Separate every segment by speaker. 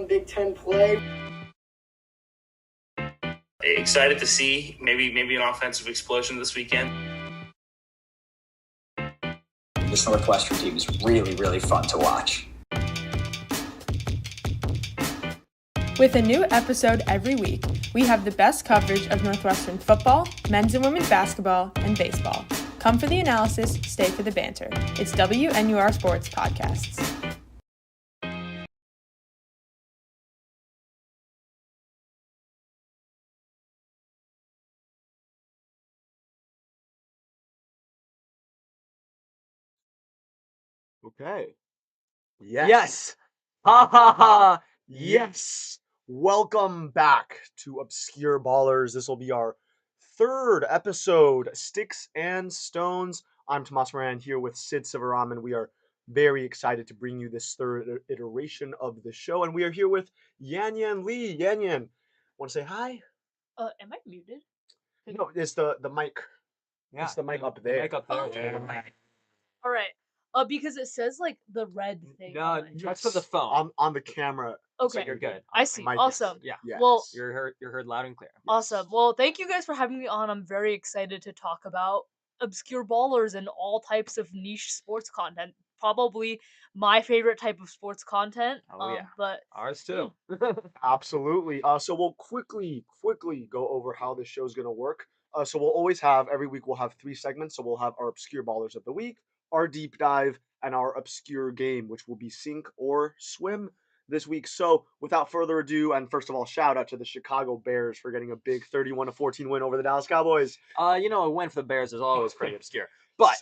Speaker 1: Big Ten play.
Speaker 2: Excited to see maybe an offensive explosion this weekend.
Speaker 3: This Northwestern team is really, really fun to watch.
Speaker 4: With a new episode every week, we have the best coverage of Northwestern football, men's and women's basketball, and baseball. Come for the analysis, stay for the banter. It's WNUR Sports Podcasts.
Speaker 5: Okay. Yes. Ha ha ha. Yes. Welcome back to Obscure Ballers. This will be our third episode, Sticks and Stones. I'm Tomas Moran here with Sivaraman. We are very excited to bring you this third iteration of the show. And we are here with Yanyan Li. Yanyan, want to say hi?
Speaker 6: Am I muted?
Speaker 5: No, it's the mic.
Speaker 7: Yeah,
Speaker 5: it's the mic up there.
Speaker 7: The mic up there.
Speaker 6: All right. Because it says like the red thing.
Speaker 7: No, that's for the phone.
Speaker 5: On the camera.
Speaker 6: Okay.
Speaker 7: So you're good.
Speaker 6: I see.
Speaker 5: Mic is-
Speaker 6: Awesome.
Speaker 7: Yeah.
Speaker 5: Yes.
Speaker 6: Well,
Speaker 7: You're heard loud and clear.
Speaker 6: awesome. Well, thank you guys for having me on. I'm very excited to talk about obscure ballers and all types of niche sports content. Probably my favorite type of sports content.
Speaker 7: Oh, yeah.
Speaker 6: But
Speaker 7: Ours too.
Speaker 5: Absolutely. So we'll quickly go over how this show's gonna work. So we'll always have every week we'll have 3 segments. So we'll have our obscure ballers of the week, our deep dive, and our obscure game, which will be sink or swim this week. So without further ado, and first of all, shout out to the Chicago Bears for getting a big 31-14 win over the Dallas Cowboys.
Speaker 7: A win for the Bears is always pretty obscure. But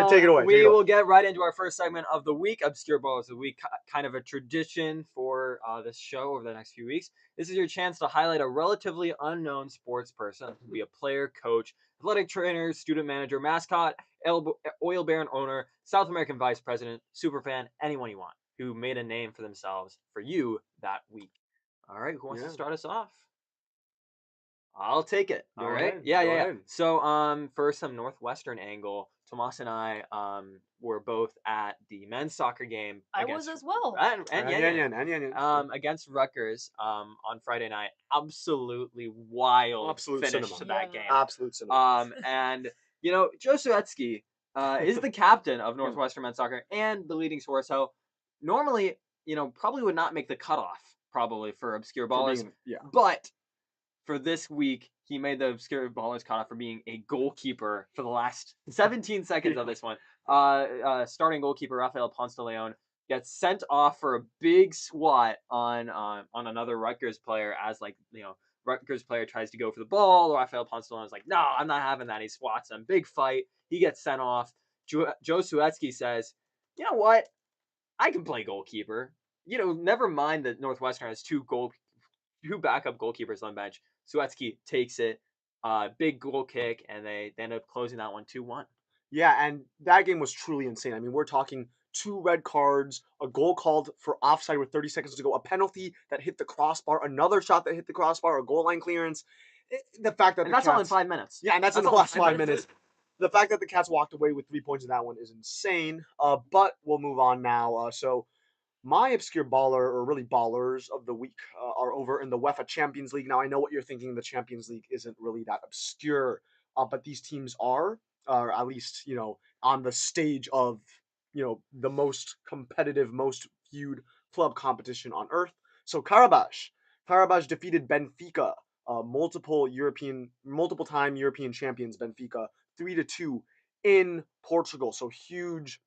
Speaker 5: Take it away.
Speaker 7: We will get right into our first segment of the week, Obscure Ballers of the Week, kind of a tradition for this show over the next few weeks. This is your chance to highlight a relatively unknown sports person. It could be a player, coach, athletic trainer, student manager, mascot, oil baron owner, South American vice president, superfan, anyone you want who made a name for themselves for you that week. All right, who wants to start us off? I'll take it. All right. Yeah. So, for some Northwestern angle, Tomas and I were both at the men's soccer game.
Speaker 6: I was as well.
Speaker 5: And Yanyan.
Speaker 7: Against Rutgers on Friday night. Absolutely wild
Speaker 5: Absolute
Speaker 7: finish
Speaker 5: cinema.
Speaker 7: to that game.
Speaker 5: Absolute cinema.
Speaker 7: And Joe Suetsky is the captain of Northwestern men's soccer and the leading scorer. So normally, probably would not make the cutoff probably for obscure ballers. But for this week, he made the obscure ballers cutoff for being a goalkeeper for the last 17 seconds of this one. Starting goalkeeper Rafael Ponce de Leon gets sent off for a big swat on another Rutgers player as Rutgers player tries to go for the ball. Rafael Ponce de Leon is like, no, I'm not having that. He swats him. Big fight. He gets sent off. Joe Suetsky says, you know what? I can play goalkeeper. Never mind that Northwestern has two backup goalkeepers on bench. Suetsky takes it, big goal kick, and they end up closing that one 2-1.
Speaker 5: Yeah, and that game was truly insane. I mean, we're talking 2 red cards, a goal called for offside with 30 seconds to go, a penalty that hit the crossbar, another shot that hit the crossbar, a goal line clearance. The fact that
Speaker 7: that's all in 5 minutes.
Speaker 5: Yeah, and that's in the last 5 minutes. The fact that the Cats walked away with 3 points in that one is insane. But we'll move on now. So my obscure baller, or really ballers of the week, are over in the UEFA Champions League. Now, I know what you're thinking. The Champions League isn't really that obscure, but these teams are at least, on the stage of, the most competitive, most viewed club competition on earth. So Karabakh defeated Benfica, multiple-time European champions Benfica, 3-2 in Portugal. So huge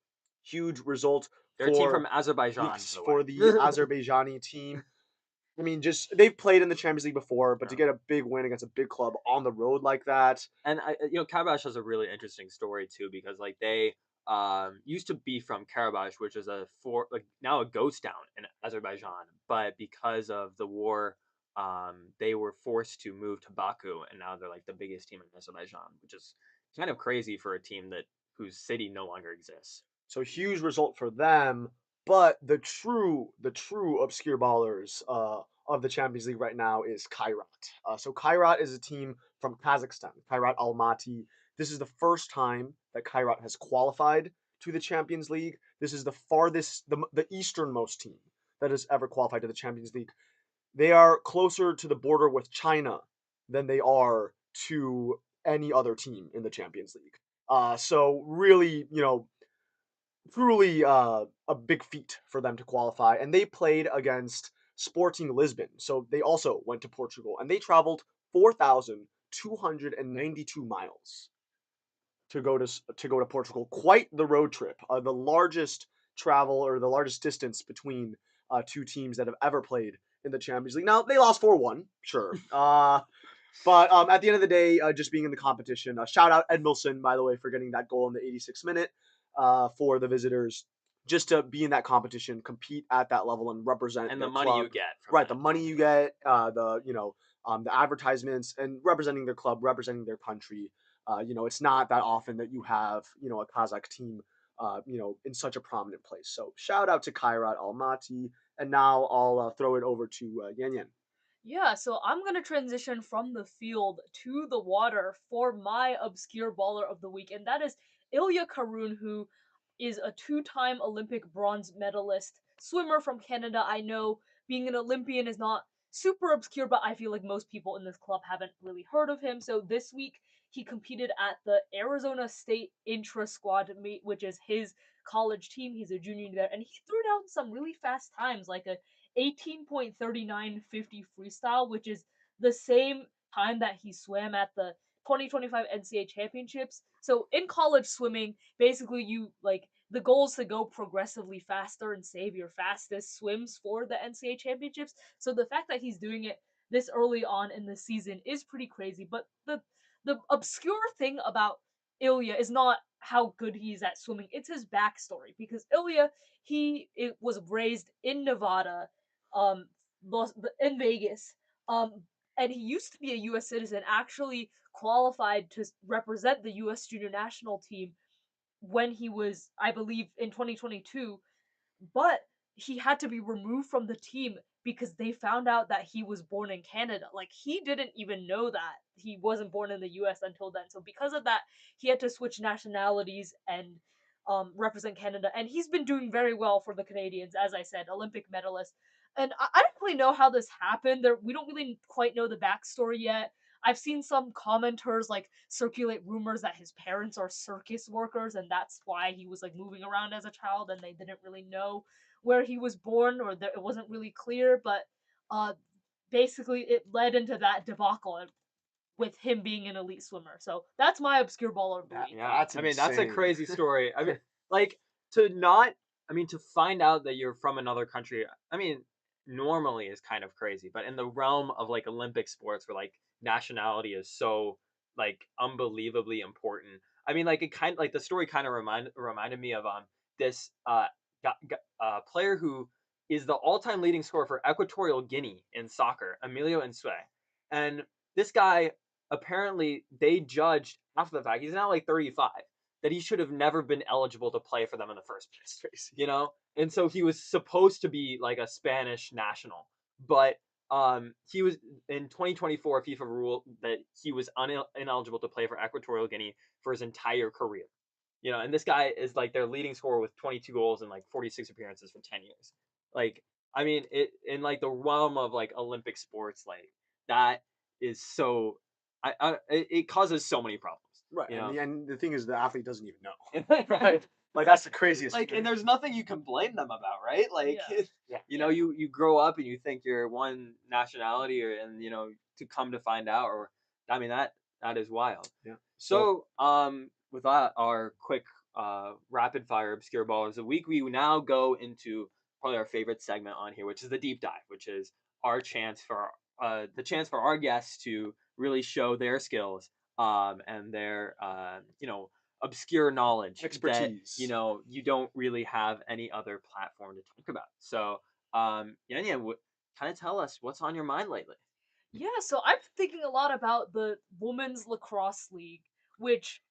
Speaker 5: result.
Speaker 7: They're a team from Azerbaijan.
Speaker 5: For the Azerbaijani team. I mean, they've played in the Champions League before, but to get a big win against a big club on the road like that.
Speaker 7: And Karabakh has a really interesting story too, because they used to be from Karabakh, which is now a ghost town in Azerbaijan, but because of the war, they were forced to move to Baku, and now they're the biggest team in Azerbaijan, which is kind of crazy for a team whose city no longer exists.
Speaker 5: So huge result for them, but the true obscure ballers of the Champions League right now is Kairat. So Kairat is a team from Kazakhstan, Kairat Almaty. This is the first time that Kairat has qualified to the Champions League. This is the farthest, the easternmost team that has ever qualified to the Champions League. They are closer to the border with China than they are to any other team in the Champions League. So really, truly a big feat for them to qualify. And they played against Sporting Lisbon. So they also went to Portugal and they traveled 4,292 miles to go to Portugal. Quite the road trip. The largest travel or the largest distance between two teams that have ever played in the Champions League. Now they lost 4-1, sure. But at the end of the day, just being in the competition, shout out Edmilson, by the way, for getting that goal in the 86th minute for the visitors. Just to be in that competition, compete at that level, and represent
Speaker 7: And
Speaker 5: their
Speaker 7: the money
Speaker 5: club.
Speaker 7: you get.
Speaker 5: Right, the money you get, the advertisements, and representing their club, representing their country. It's not that often that you have, a Kazakh team, in such a prominent place. So shout out to Kairat Almaty, and now I'll throw it over to Yanyan.
Speaker 6: Yeah, so I'm gonna transition from the field to the water for my obscure baller of the week, and that is Ilya Karun, who is a two-time Olympic bronze medalist swimmer from Canada. I know being an Olympian is not super obscure, but I feel like most people in this club haven't really heard of him. So this week he competed at the Arizona State Intra Squad meet, which is his college team. He's a junior there, and he threw down some really fast times, like a 18.3950 freestyle, which is the same time that he swam at the 2025 NCAA championships. So in college swimming, basically the goal is to go progressively faster and save your fastest swims for the NCAA championships. So the fact that he's doing it this early on in the season is pretty crazy. But the obscure thing about Ilya is not how good he is at swimming, it's his backstory. Because Ilya, it was raised in Nevada, um, in Vegas, and he used to be a U.S. citizen. Actually, qualified to represent the U.S. junior national team when he was, I believe, in 2022, but he had to be removed from the team because they found out that he was born in Canada. Like, he didn't even know that he wasn't born in the US until then. So because of that, he had to switch nationalities and represent Canada. And he's been doing very well for the Canadians, as I said, Olympic medalist. And I don't really know how this happened. We don't really quite know the backstory yet. I've seen some commenters like circulate rumors that his parents are circus workers and that's why he was like moving around as a child and they didn't really know where he was born or that it wasn't really clear, but uh basically it led into that debacle with him being an elite swimmer. So that's my obscure baller of the week.
Speaker 7: Yeah,
Speaker 5: That's
Speaker 7: that's a
Speaker 5: insane.
Speaker 7: crazy story. Like to not, to find out that you're from another country. Normally is kind of crazy, but in the realm of like Olympic sports, where like nationality is so like unbelievably important. Like it kind like the story kind of reminded me of this player who is the all-time leading scorer for Equatorial Guinea in soccer, Emilio Insue, and this guy apparently they judged after the fact, he's now like 35, that he should have never been eligible to play for them in the first place. And so he was supposed to be like a Spanish national, but he was in 2024 FIFA rule that he was ineligible to play for Equatorial Guinea for his entire career. And this guy is like their leading scorer with 22 goals and like 46 appearances for 10 years. Like, it in like the realm of like Olympic sports, like that is so it causes so many problems.
Speaker 5: Right, and the thing is, the athlete doesn't even know.
Speaker 7: Right.
Speaker 5: Like that's the craziest.
Speaker 7: Like, and there's nothing you can blame them about, right? Like,
Speaker 6: Yeah.
Speaker 7: you grow up and you think you're one nationality, and to come to find out, or that is wild.
Speaker 5: Yeah.
Speaker 7: So, with that, our quick rapid fire obscure ballers of the week, we now go into probably our favorite segment on here, which is the deep dive, which is our chance for the chance for our guests to really show their skills and their obscure knowledge,
Speaker 5: Expertise,
Speaker 7: that you don't really have any other platform to talk about. So Yanyan, kind of tell us what's on your mind lately.
Speaker 6: Yeah, so I've been thinking a lot about the Women's Lacrosse League, which,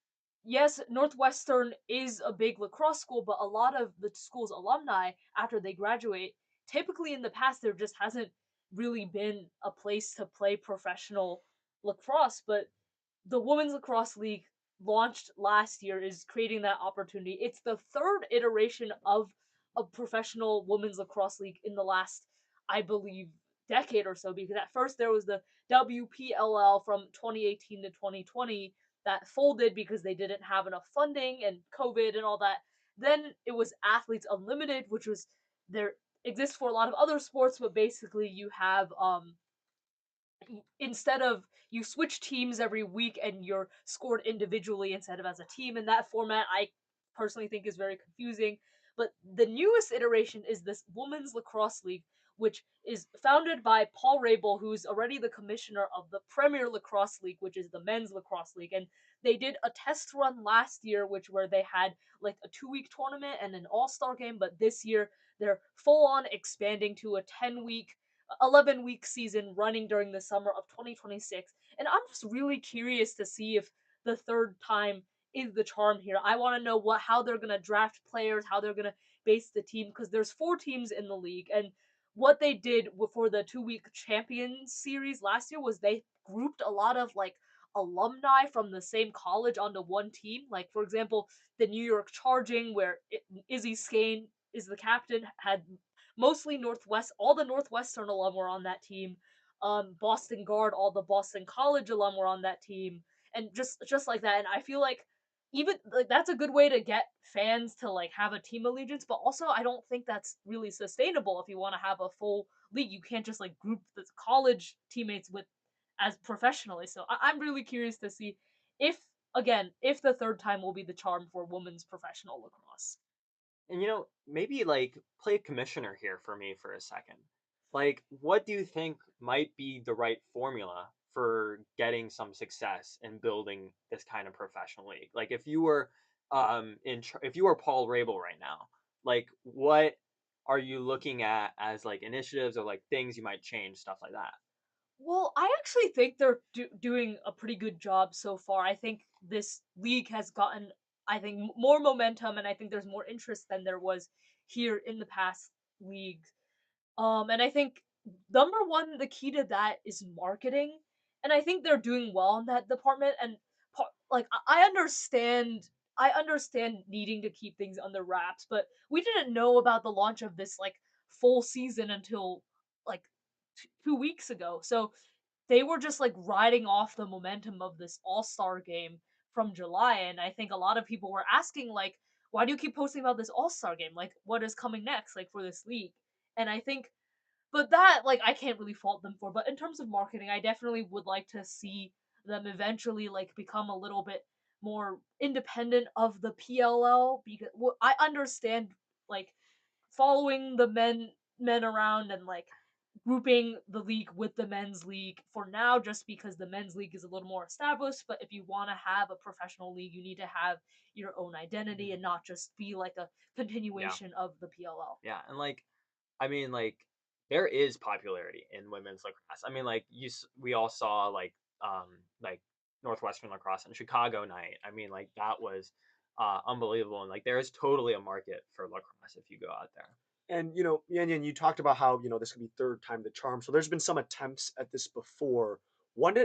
Speaker 6: yes, Northwestern is a big lacrosse school, but a lot of the school's alumni, after they graduate, typically in the past, there just hasn't really been a place to play professional lacrosse. But the Women's Lacrosse League launched last year is creating that opportunity. It's the third iteration of a professional women's lacrosse league in the last, I believe, decade or so. Because at first there was the WPLL from 2018 to 2020 that folded because they didn't have enough funding and COVID and all that. Then it was Athletes Unlimited, which was there exists for a lot of other sports, but basically you have instead of you switch teams every week and you're scored individually instead of as a team. In that format, I personally think is very confusing. But the newest iteration is this women's lacrosse league, which is founded by Paul Rabel, who's already the commissioner of the Premier Lacrosse League, which is the men's lacrosse league. And they did a test run last year, where they had like a 2-week tournament and an all-star game. But this year they're full on expanding to a 11-week season running during the summer of 2026. And I'm just really curious to see if the third time is the charm here. I want to know how they're going to draft players, how they're going to base the team, because there's 4 teams in the league. And what they did for the 2-week Champions Series last year was they grouped a lot of like alumni from the same college onto one team. Like, for example, the New York Charging, where Izzy Skane is the captain, had mostly Northwest. All the Northwestern alum were on that team. Boston Guard, all the Boston College alum were on that team, and just like that. And I feel like even like that's a good way to get fans to like have a team allegiance, but also I don't think that's really sustainable if you want to have a full league. You can't just like group the college teammates with as professionally. So I'm really curious to see if if the third time will be the charm for women's professional lacrosse.
Speaker 7: And maybe like play commissioner here for me for a second. Like, what do you think might be the right formula for getting some success in building this kind of professional league? Like, if you were if you were Paul Rabel right now, like what are you looking at as like initiatives or like things you might change, stuff like that?
Speaker 6: Well, I actually think they're doing a pretty good job so far. I think this league has gotten, I think, more momentum, and I think there's more interest than there was here in the past leagues. And I think number one, the key to that is marketing, and I think they're doing well in that department. And like I understand needing to keep things under wraps, but we didn't know about the launch of this like full season until like 2 weeks ago. So they were just like riding off the momentum of this all-star game from July. And I think a lot of people were asking, like, why do you keep posting about this all-star game? Like, what is coming next, like, for this league? And I think, but that, like, I can't really fault them for. But in terms of marketing, I definitely would like to see them eventually, like, become a little bit more independent of the PLL, because I understand, like, following the men around and like grouping the league with the men's league for now, just because the men's league is a little more established. But if you want to have a professional league, you need to have your own identity and not just be like a continuation of the PLL.
Speaker 7: Yeah, and like, I mean, like, there is popularity in women's lacrosse. I mean, like, we all saw like Northwestern lacrosse and Chicago night. I mean, like that was unbelievable, and like there is totally a market for lacrosse if you go out there.
Speaker 5: And Yanyan, you talked about how this could be third time the charm. So there's been some attempts at this before. What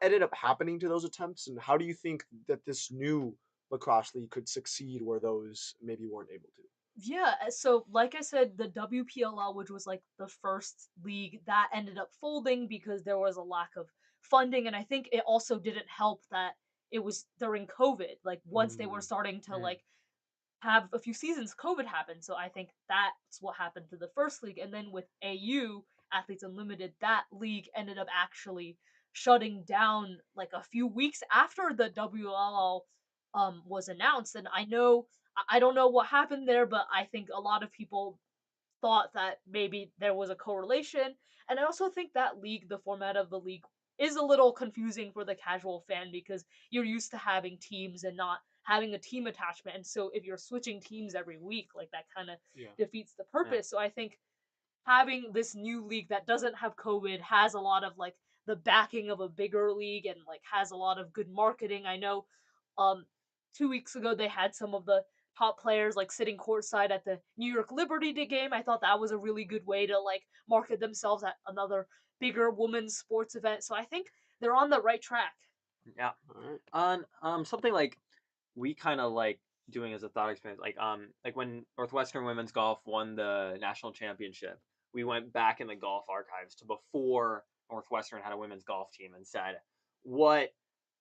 Speaker 5: ended up happening to those attempts, and how do you think that this new lacrosse league could succeed where those maybe weren't able to?
Speaker 6: Yeah, so like I said, the WPLL, which was like the first league, that ended up folding because there was a lack of funding, and I think it also didn't help that it was during COVID. Like once they were starting to like have a few seasons, COVID happened. So I think that's what happened to the first league. And then with AU, Athletes Unlimited, that league ended up actually shutting down like a few weeks after the WLL was announced. And I don't know what happened there, but I think a lot of people thought that maybe there was a correlation. And I also think that the format of the league, is a little confusing for the casual fan because you're used to having teams and not having a team attachment. And so if you're switching teams every week, like that kind of defeats the purpose. So I think having this new league that doesn't have COVID has a lot of like the backing of a bigger league and like has a lot of good marketing. I know 2 weeks ago they had some of the top players like sitting courtside at the New York Liberty Day game. I thought that was a really good way to like market themselves at another bigger women's sports event. So I think they're on the right track.
Speaker 7: Yeah. On something like we kind of like doing as a thought experiment, like when Northwestern women's golf won the national championship, we went back in the golf archives to before Northwestern had a women's golf team and said what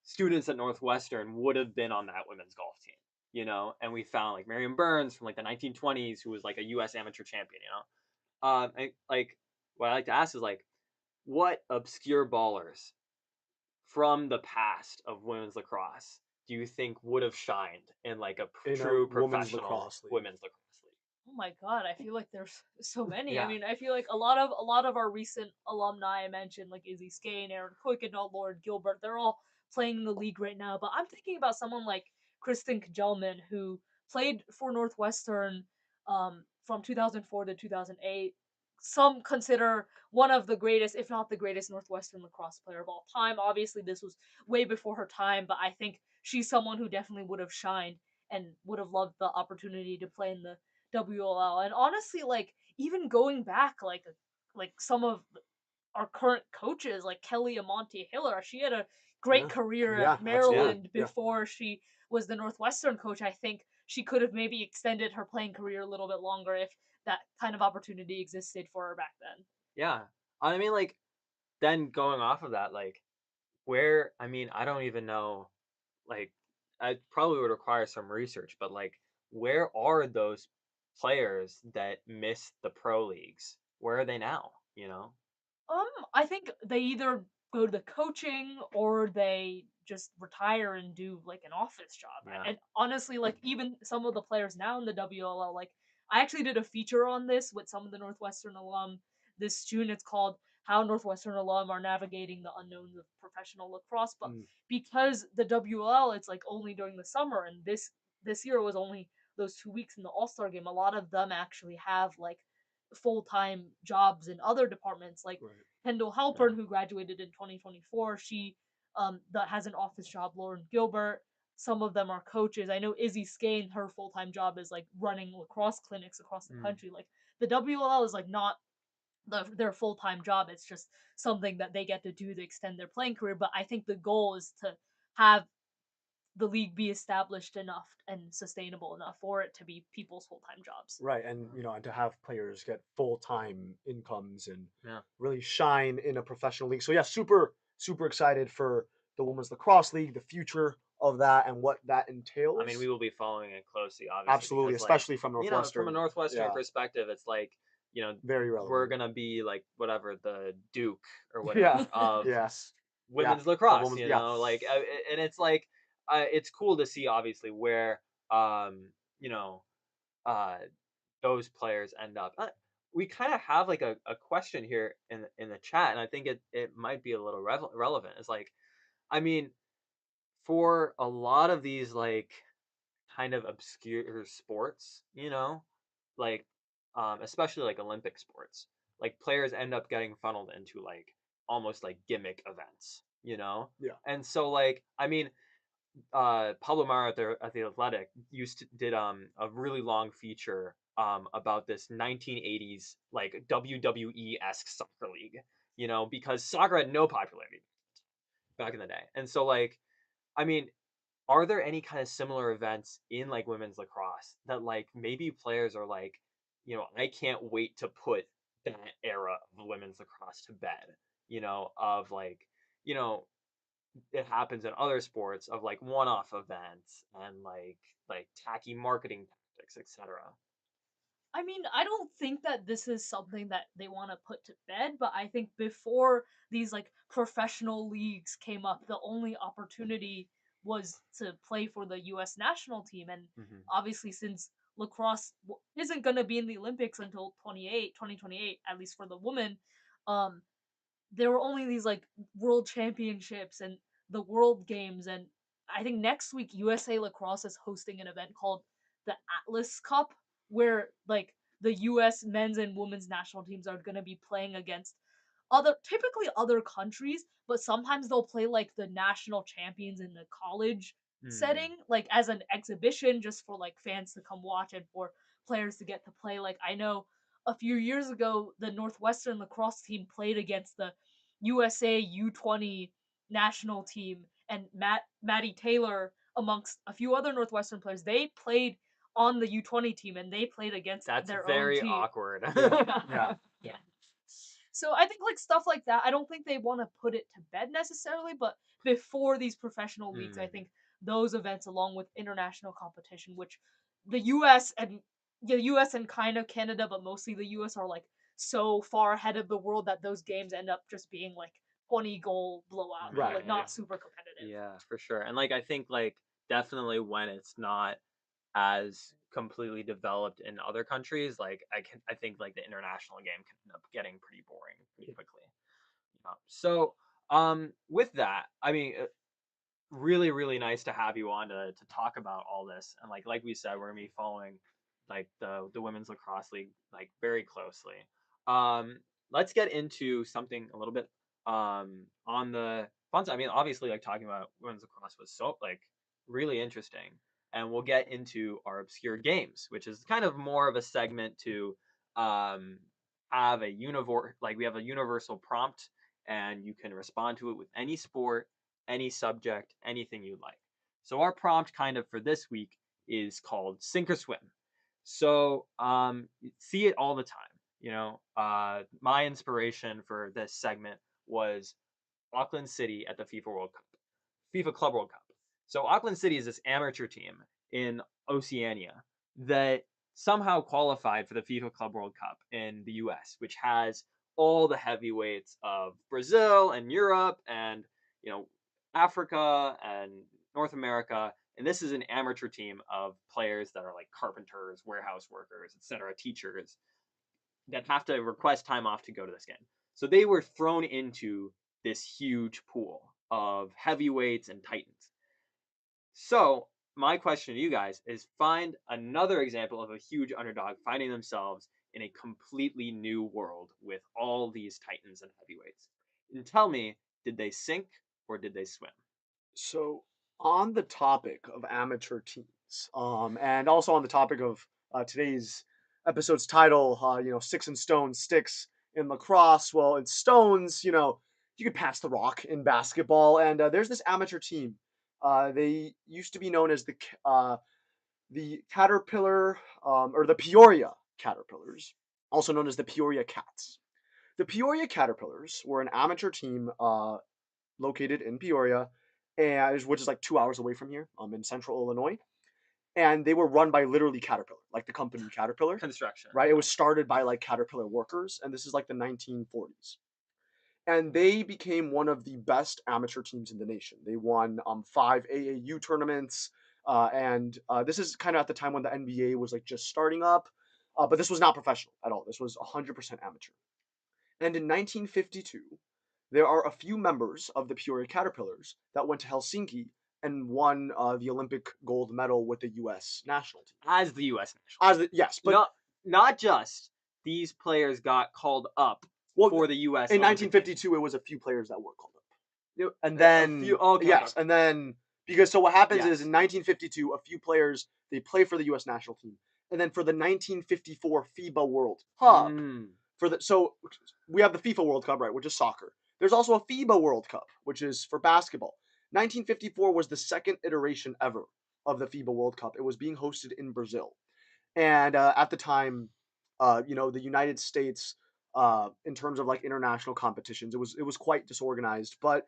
Speaker 7: students at Northwestern would have been on that women's golf team, you know? And we found like Miriam Burns from like the 1920s, who was like a U.S. amateur champion, you know? Like what I like to ask is like, what obscure ballers from the past of women's lacrosse do you think would have shined in like a true professional women's lacrosse league?
Speaker 6: Oh my god, I feel like there's so many.
Speaker 7: Yeah.
Speaker 6: I mean, I feel like a lot of our recent alumni I mentioned, like Izzy Skane, Aaron Kuykendall, Lauren Gilbert, they're all playing in the league right now. But I'm thinking about someone like Kristen Kjelman, who played for Northwestern from 2004 to 2008. Some consider one of the greatest, if not the greatest, Northwestern lacrosse player of all time. Obviously, this was way before her time, but I think she's someone who definitely would have shined and would have loved the opportunity to play in the WLL. And honestly, like even going back, like some of our current coaches, like Kelly Amonte Hiller, she had a great career at Maryland before she was the Northwestern coach. I think she could have maybe extended her playing career a little bit longer if that kind of opportunity existed for her back then.
Speaker 7: Yeah. I mean, like, then going off of that, like, where, I mean, I don't even know, like, I probably would require some research, but, like, where are those players that missed the pro leagues? Where are they now, you know?
Speaker 6: I think they either go to the coaching or they just retire and do like an office job.
Speaker 7: Yeah.
Speaker 6: And honestly, like even some of the players now in the WLL, like I actually did a feature on this with some of the Northwestern alum this June. It's called How Northwestern Alum Are Navigating the Unknowns of Professional Lacrosse. But because the WLL, it's like only during the summer, and this year was only those 2 weeks in the All-Star game. A lot of them actually have like full-time jobs in other departments, like Kendall Halpern, who graduated in 2024. She that has an office job. Lauren Gilbert. Some of them are coaches. I know Izzy Skane, her full-time job is like running lacrosse clinics across the country. Like the WLL is like not their full-time job. It's just something that they get to do to extend their playing career. But I think the goal is to have the league be established enough and sustainable enough for it to be people's full-time jobs.
Speaker 5: Right, and and to have players get full-time incomes and
Speaker 7: Yeah.
Speaker 5: really shine in a professional league. So yeah, super excited for the women's lacrosse league, the future of that, and what that entails.
Speaker 7: I mean, we will be following it closely, obviously.
Speaker 5: Absolutely,
Speaker 7: because,
Speaker 5: especially from
Speaker 7: you know,
Speaker 5: Northwestern.
Speaker 7: from a Northwestern perspective, it's like, you know,
Speaker 5: very relevant.
Speaker 7: we're gonna be like whatever the Duke or whatever of
Speaker 5: yes.
Speaker 7: women's lacrosse, you know, like, and it's like, it's cool to see obviously where, you know, those players end up. We kind of have like a question here in the chat, and I think it might be a little relevant. It's like, I mean, for a lot of these like kind of obscure sports, you know, like especially like Olympic sports, like players end up getting funneled into like almost like gimmick events, you know?
Speaker 5: Yeah.
Speaker 7: And so like, I mean, Pablo Mara at the Athletic did a really long feature about this 1980s like WWE-esque soccer league, you know, because soccer had no popularity back in the day. And so like, I mean, are there any kind of similar events in like women's lacrosse that like maybe players are like, you know, I can't wait to put that era of women's lacrosse to bed, you know, of like, you know, it happens in other sports of like one-off events and like tacky marketing tactics, etc.
Speaker 6: I mean, I don't think that this is something that they want to put to bed, but I think before these like professional leagues came up, the only opportunity was to play for the US national team. And obviously, since lacrosse isn't going to be in the Olympics until 2028, at least for the women, um, there were only these like world championships and the world games. And I think next week, USA Lacrosse is hosting an event called the Atlas Cup, where like the US men's and women's national teams are going to be playing against typically other countries, but sometimes they'll play like the national champions in the college setting, like as an exhibition just for like fans to come watch and for players to get to play. Like I know a few years ago the Northwestern lacrosse team played against the USA U20 national team, and Maddie Taylor amongst a few other Northwestern players. They played on the U20 team and they played against their own team.
Speaker 7: Awkward.
Speaker 5: Yeah.
Speaker 6: Yeah. So I think like stuff like that, I don't think they want to put it to bed necessarily, but before these professional meets, I think those events along with international competition, which the US and kind of Canada, but mostly the US are like so far ahead of the world that those games end up just being like 20-goal blowout,
Speaker 5: Right.
Speaker 6: like not super competitive.
Speaker 7: Yeah, for sure. And like I think like definitely when it's not as completely developed in other countries, like I think like the international game can end up getting pretty boring pretty quickly. So with that, I mean, really really nice to have you on to talk about all this, and like we said, we're gonna be following like the women's lacrosse league like very closely. Let's get into something a little bit on the fun side. I mean, obviously, like talking about women's lacrosse was so like really interesting, and we'll get into our obscure games, which is kind of more of a segment to have a we have a universal prompt, and you can respond to it with any sport, any subject, anything you like. So our prompt kind of for this week is called Sink or Swim. So you see it all the time. You know, my inspiration for this segment was Auckland City at the FIFA Club World Cup. So Auckland City is this amateur team in Oceania that somehow qualified for the FIFA Club World Cup in the US, which has all the heavyweights of Brazil and Europe and, you know, Africa and North America. And this is an amateur team of players that are like carpenters, warehouse workers, etc., teachers that have to request time off to go to this game. So they were thrown into this huge pool of heavyweights and titans. So my question to you guys is find another example of a huge underdog finding themselves in a completely new world with all these titans and heavyweights. And tell me, did they sink or did they swim?
Speaker 5: So on the topic of amateur teams, and also on the topic of today's episode's title, Sticks and Stones, sticks in lacrosse. Well, in stones, you could pass the rock in basketball. And there's this amateur team. They used to be known as the Caterpillar, or the Peoria Caterpillars, also known as the Peoria Cats. The Peoria Caterpillars were an amateur team located in Peoria, which is like 2 hours away from here, in central Illinois. And they were run by literally Caterpillar, like the company Caterpillar.
Speaker 7: Construction.
Speaker 5: Right? It was started by like Caterpillar workers, and this is like the 1940s. And they became one of the best amateur teams in the nation. They won 5 AAU tournaments, and this is kind of at the time when the NBA was like just starting up, but this was not professional at all. This was 100% amateur. And in 1952, there are a few members of the Peoria Caterpillars that went to Helsinki and won the Olympic gold medal with the U.S. national team.
Speaker 7: As the U.S. national team.
Speaker 5: Yes, but
Speaker 7: not just these players got called up for the U.S.
Speaker 5: In 1952, it was a few players that were called up. And then, and then, because so what happens is in 1952, a few players, they play for the U.S. national team. And then for the 1954 FIBA World Cup, so we have the FIFA World Cup, right, which is soccer. There's also a FIBA World Cup, which is for basketball. 1954 was the second iteration ever of the FIBA World Cup. It was being hosted in Brazil. And at the time, the United States, in terms of like international competitions, it was quite disorganized. But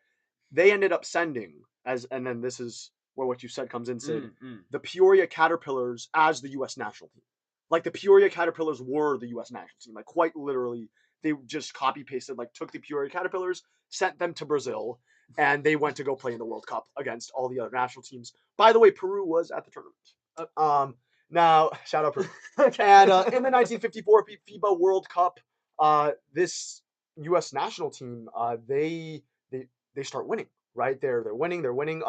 Speaker 5: they ended up sending, and then this is where what you said comes in, Sid, the Peoria Caterpillars as the U.S. national team. Like the Peoria Caterpillars were the U.S. national team. Like quite literally, they just copy pasted, like took the Peoria Caterpillars, sent them to Brazil, and they went to go play in the World Cup against all the other national teams. By the way, Peru was at the tournament. Now, shout out Peru. And in the 1954 FIBA World Cup, this U.S. national team, they start winning. Right, they're winning.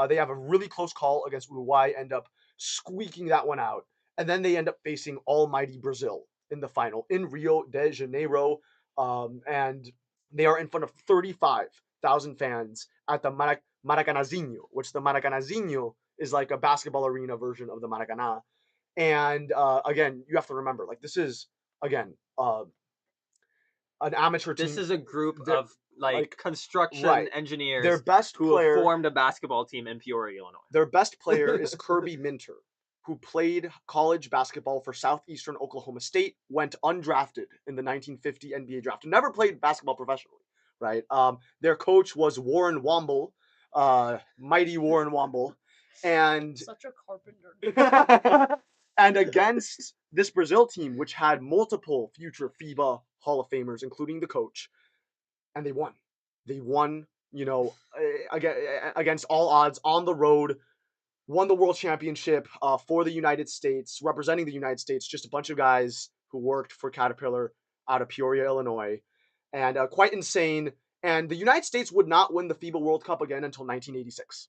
Speaker 5: They have a really close call against Uruguay, end up squeaking that one out, and then they end up facing almighty Brazil in the final in Rio de Janeiro, and they are in front of 35,000 fans at the Maracanazinho, which the Maracanazinho is like a basketball arena version of the Maracanã. And again, you have to remember, like this is again an amateur team.
Speaker 7: This is a group
Speaker 5: They're-
Speaker 7: of like construction
Speaker 5: right.
Speaker 7: engineers
Speaker 5: Their best
Speaker 7: who
Speaker 5: player,
Speaker 7: have formed a basketball team in Peoria, Illinois.
Speaker 5: Their best player is Kirby Minter, who played college basketball for Southeastern Oklahoma State, went undrafted in the 1950 NBA draft, and never played basketball professionally. Right. Their coach was Warren Womble, mighty Warren Womble, and
Speaker 6: Such a carpenter.
Speaker 5: and against this Brazil team, which had multiple future FIBA Hall of Famers, including the coach, and they won. They won, against all odds on the road, won the world championship for the United States, representing the United States, just a bunch of guys who worked for Caterpillar out of Peoria, Illinois, and quite insane. And the United States would not win the FIBA World Cup again until 1986,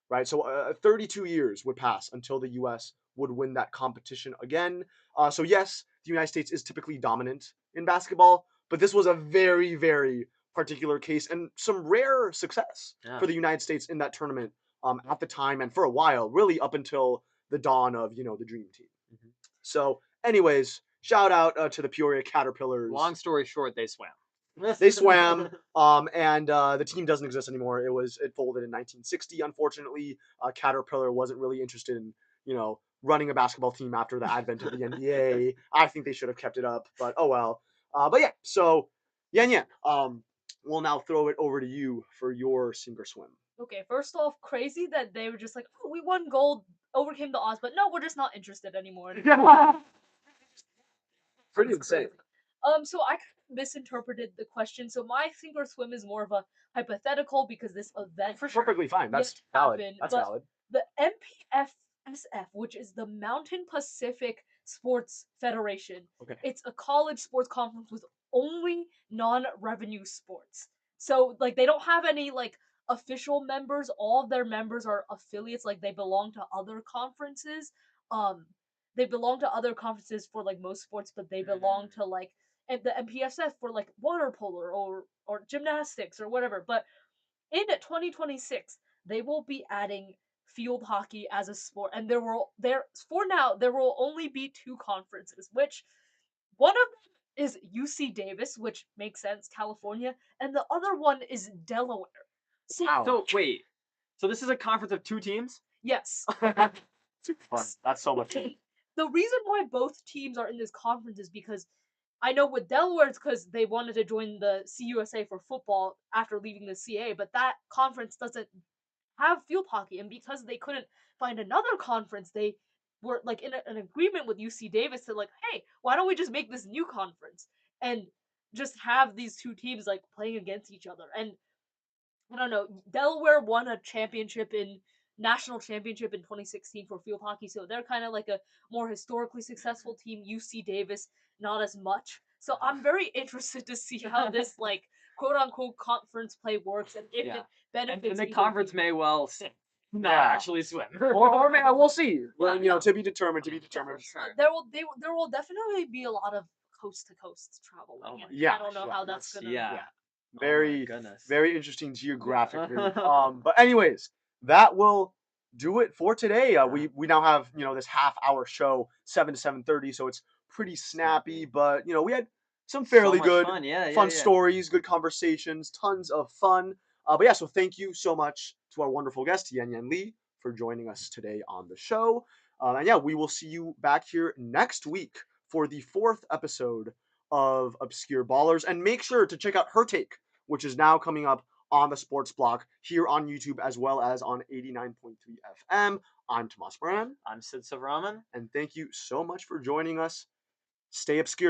Speaker 5: right? So 32 years would pass until the U.S. would win that competition again. So yes, the United States is typically dominant in basketball, but this was a very, very particular case and some rare success for the United States in that tournament at the time and for a while, really up until the dawn of, the Dream Team. Mm-hmm. So anyways, shout out to the Peoria Caterpillars.
Speaker 7: Long story short, they swam.
Speaker 5: They swam, and the team doesn't exist anymore. It folded in 1960, unfortunately. Caterpillar wasn't really interested in, running a basketball team after the advent of the NBA. I think they should have kept it up, but oh well. But yeah, so Yanyan, we'll now throw it over to you for your sink or swim.
Speaker 6: Okay, first off, crazy that they were just like, oh, we won gold, overcame the odds, but no, we're just not interested anymore.
Speaker 5: Pretty insane.
Speaker 6: So I kind of misinterpreted the question. So my sink or swim is more of a hypothetical because this event
Speaker 5: perfectly fine. That's valid. That's valid.
Speaker 6: The MPFSF, which is the Mountain Pacific Sports Federation, it's a college sports conference with only non-revenue sports. So like they don't have any like official members. All of their members are affiliates. Like they belong to other conferences. They belong to other conferences for like most sports, but they belong to like the MPSF for like water polo or gymnastics or whatever. But in 2026, they will be adding field hockey as a sport, and there will only be two conferences, which one of them is UC Davis, which makes sense, California, and the other one is Delaware.
Speaker 7: So wait, so this is a conference of two teams?
Speaker 6: Yes.
Speaker 5: Fun. That's so much fun.
Speaker 6: The reason why both teams are in this conference is because I know with Delaware it's because they wanted to join the CUSA for football after leaving the CA, but that conference doesn't have field hockey, and because they couldn't find another conference, they were like in an agreement with UC Davis to like, hey, why don't we just make this new conference and just have these two teams like playing against each other? And I don't know, Delaware won a national championship in 2016 for field hockey, so they're kind of like a more historically successful team. UC Davis, not as much. So I'm very interested to see how this like quote unquote conference play works and if it benefits.
Speaker 7: And the conference may well not actually swim,
Speaker 5: or we'll see. Well, to be determined. To be determined.
Speaker 6: There will definitely be a lot of coast to coast travel. I don't know how that's gonna.
Speaker 5: Very very interesting geographic. But anyways, that will do it for today. We now have this half-hour show, 7 to 7:30, so it's pretty snappy. But we had some fairly good fun stories, good conversations, tons of fun. But yeah, so thank you so much to our wonderful guest Yanyan Li for joining us today on the show. And yeah, we will see you back here next week for the 4th episode of Obscure Ballers, and make sure to check out her take, which is now coming up on the Sports Block here on YouTube as well as on 89.3 FM. I'm Tomas Moran.
Speaker 7: I'm Sivaraman.
Speaker 5: And thank you so much for joining us. Stay obscure.